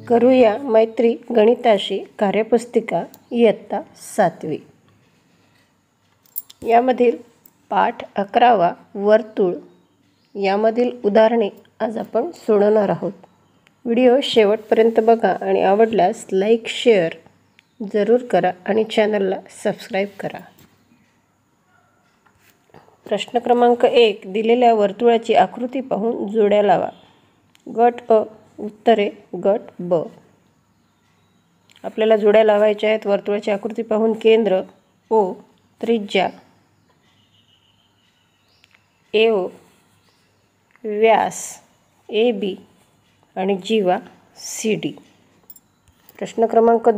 करूया मैत्री गणिताशी कार्यपुस्तिका इयत्ता 7वी। यामधील पाठ 11वा वर्तुळ यामधील उदाहरणे आज आपण सोडवणार आहोत। व्हिडिओ शेवटपर्यंत बघा आणि आवडल्यास लाईक शेअर जरूर करा आणि चॅनलला सबस्क्राईब करा। प्रश्न क्रमांक 1 दिलेल्या वर्तुळाची आकृती पाहून जोड्या लावा। गट अ उत्तरे गट ब। आपल्याला जोड्या लावायच्या आहेत। वर्तुळाची आकृती पाहून केंद्र ओ, त्रिज्या AO, व्यास AB आणि जीवा CD। प्रश्न क्रमांक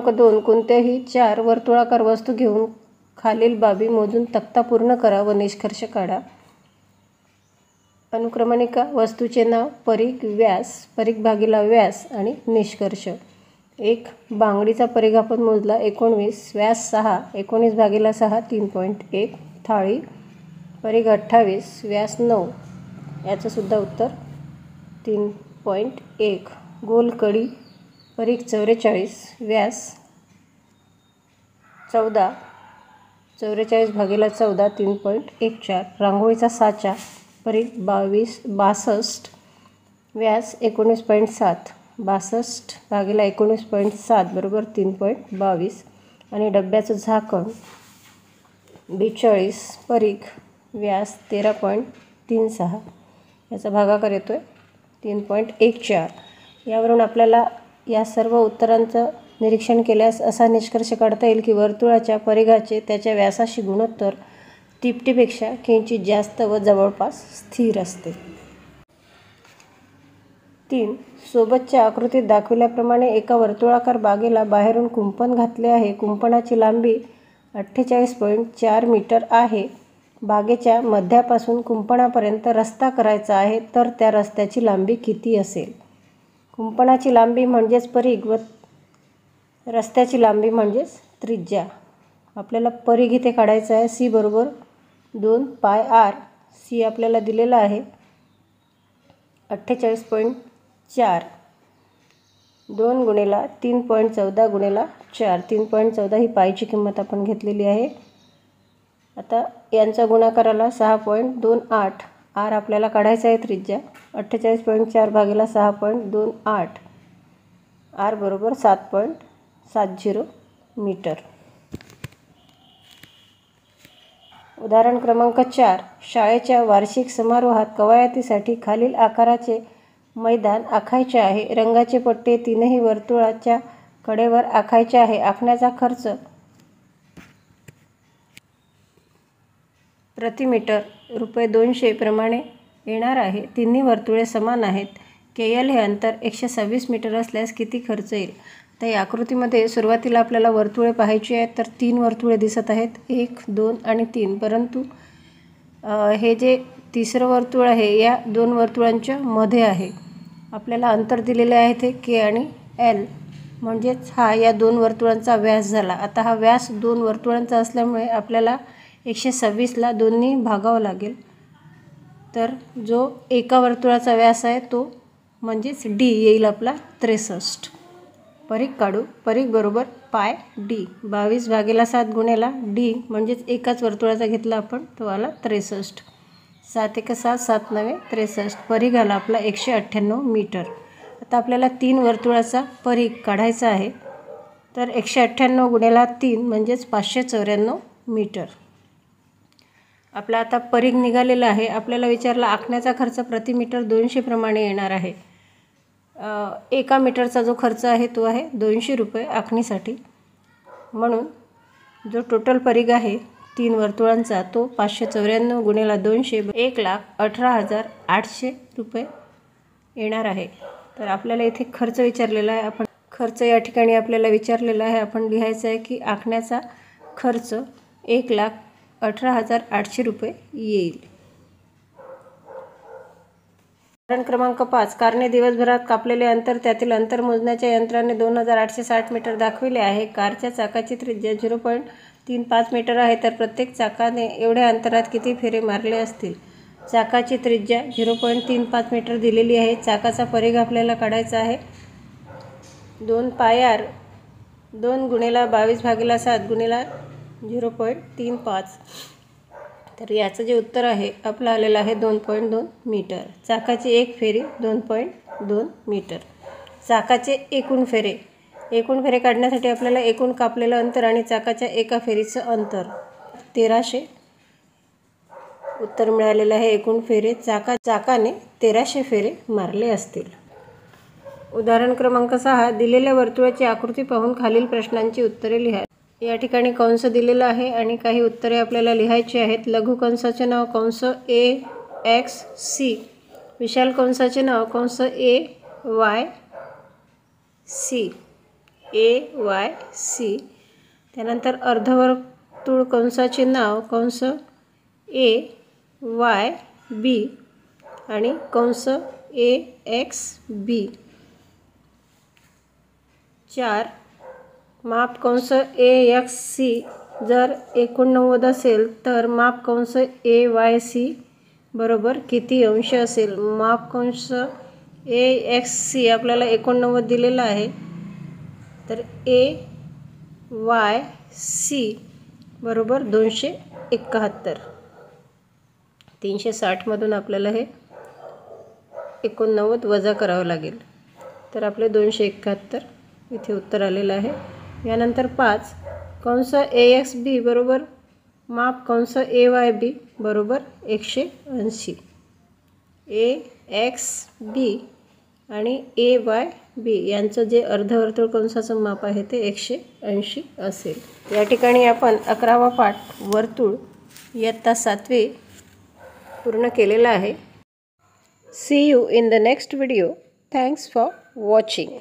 2 कोणत्याही 4 वर्तुळाकार वस्तू घेऊन खालील बाबी मोजून तक्ता पूर्ण करा व निष्कर्ष काढा। अनुक्रमणिका वस्तूचे नाव, परिघ, व्यास, परिघ भागिला व्यास आणि निष्कर्ष। 1 बांगडीचा परिघ आपण मोजला 19, व्यास 6, 19 भागिला 6 3.1। थाळी परिघ 28, व्यास 9, याचं सुद्धा उत्तर 3.1। गोल कडी परिघ 44, व्यास 14, 44 भागिला 14 3.14। रांगोळीचा साचा परिघ 62, व्यास 19.7, 62 भागिला 19.7 बरोबर 3.22। आणि डब्याचं झाकण 42, परिघ, व्यास 13.36, याचा भागाकार येतोय 3.14। यावरून आपल्याला या सर्व उत्तरांचं निरीक्षण केल्यास असा निष्कर्ष काढता येईल की वर्तुळाच्या परिघाचे त्याच्या व्यासाशी गुणोत्तर तिपटीपेक्षा किंचित जास्त व जवळपास स्थिर असते। 3 सोबतच्या आकृतीत दाखविल्याप्रमाणे एका वर्तुळाकार बागेला बाहेरून कुंपण घातले आहे। कुंपणाची लांबी 48.4 मीटर आहे। बागेच्या मध्यापासून कुंपणापर्यंत रस्ता करायचा आहे, तर त्या रस्त्याची लांबी किती असेल? कुंपणाची लांबी म्हणजेच परिघ व रस्त्याची लांबी म्हणजेच त्रिज्या। आपल्याला परिघ इथे काढायचा आहे। C बरोबर 2πr। C आपल्याला दिलेला आहे 48.4, 2 गुणिला 3.14 गुणिला 4, 3.14 ही पायची किंमत आपण घेतलेली आहे। आता यांचा गुणाकार आला 6.28। R आपल्याला काढायचा आहे त्रिज्या 48.4 भागिला 6.28, R बरोबर 7.70 मीटर। उदाहरण क्रमांक 4 शाळेच्या वार्षिक समारोहात कवायतीसाठी खालील आकाराचे मैदान आखायचे आहे। रंगाचे पट्टे तीनही वर्तुळाच्या कडेवर आखायचे आहे। आखण्याचा खर्च प्रति मीटर ₹200 प्रमाणे येणार आहे। तिन्ही वर्तुळे समान आहेत। KL हे अंतर 126 मीटर असल्यास किती खर्च येईल? तर या आकृतीमध्ये सुरुवातीला आपल्याला वर्तुळे पाहायची आहेत, तर 3 वर्तुळे दिसत आहेत 1, 2 आणि 3। परंतु हे जे तिसरं वर्तुळ आहे या 2 वर्तुळांच्या मध्ये आहे। आपल्याला अंतर दिलेले आहे ते K आणि L, म्हणजेच हा या 2 वर्तुळांचा व्यास झाला। आता हा व्यास 2 वर्तुळांचा असल्यामुळे आपल्याला 126ला 2नी भागावं लागेल। तर जो एका वर्तुळाचा व्यास आहे तो म्हणजेच D येईल आपला 63। परिघ काढू। परिघ बरोबर πd, 22 भागिला 7 गुणिला D म्हणजेच एकाच वर्तुळाचा घेतला आपण, तो आला 63। 7 1 7, 7 9 63। परिघ आला आपला 198 मीटर। आता आपल्याला 3 वर्तुळाचा परिघ काढायचा आहे, तर 198 गुणिला 3 म्हणजेच 594 मीटर। आपला आता परिघ निघालेला आहे। आपल्याला विचारला आखण्याचा खर्च प्रति मीटर 200 प्रमाणे येणार आहे। 1 मीटरचा जो खर्च आहे तो आहे ₹200 आखणीसाठी। म्हणून जो टोटल परिघ आहे 3 वर्तुळांचा तो 594 गुणिला 200 ₹1,18,800 येणार आहे। तर आपल्याला इथे खर्च विचारलेला आहे। आपण खर्च या ठिकाणी आपल्याला विचारलेला आहे। आपण लिहायचं आहे की आखण्याचा खर्च ₹1,18,800 येईल। उदाहरण क्रमांक 5 कारने दिवसभरात कापलेले अंतर त्यातील अंतर मोजण्याच्या यंत्राने 2860 मीटर दाखविले आहे। कारच्या चाकाची त्रिज्या 0.35 मीटर आहे, तर प्रत्येक चाकाने एवढ्या अंतरात किती फेरे मारले असतील? चाकाची त्रिज्या 0.35 मीटर दिलेली आहे. चाकाचा परिघ आपल्याला काढायचा आहे. 2 πr 2 × 22/7 × 0.35. तर याचं जे उत्तर आहे आपलं आलेलं आहे 2.2 मीटर. चाकाची एक फेरी 2.2 मीटर. चाकाचे एकूण फेरे काढण्यासाठी आपल्याला एकूण कापलेलं अंतर आणि चाकाच्या एका फेरीचं अंतर 1300 उत्तर मिळालेलं आहे. एकूण फेरे चाकाने 1300 फेरे मारले असतील. उदाहरण क्रमांक 6. दिलेल्या वर्तुळाची आकृती पाहून खालील प्रश्नांची उत्तरे लिहा. या ठिकाणी कंस दिलेला आहे आणि काही उत्तरे आपल्याला लिहायची आहेत. लघु कंसाचे नाव कंस AXC. विशाल कंसाचे नाव कंस AYC. त्यानंतर अर्धवर्तुळ कंसाचे नाव कंस AYB आणि कंस AXB. 4. माप कंस AXC जर 89 असेल तर माप कंस AYC बरोबर किती अंश असेल. माप कंस AXC आपल्याला 89 दिलेला आहे, तर AYC बरोबर 271. 360 मधून आपल्याला हे 89 वजा करावं लागेल, तर आपले 271 इथे उत्तर आलेलं आहे. यानंतर 5. कंस AXB बरोबर माप कंस AYB बरोबर 180. AXB आणि AYB यांचं जे अर्धवर्तुळ कंसाचं माप आहे ते 180 असेल. या ठिकाणी आपण 11वा पाठ वर्तुळ इयत्ता 7वी पूर्ण केलेला आहे. See you in the next video. Thanks for watching.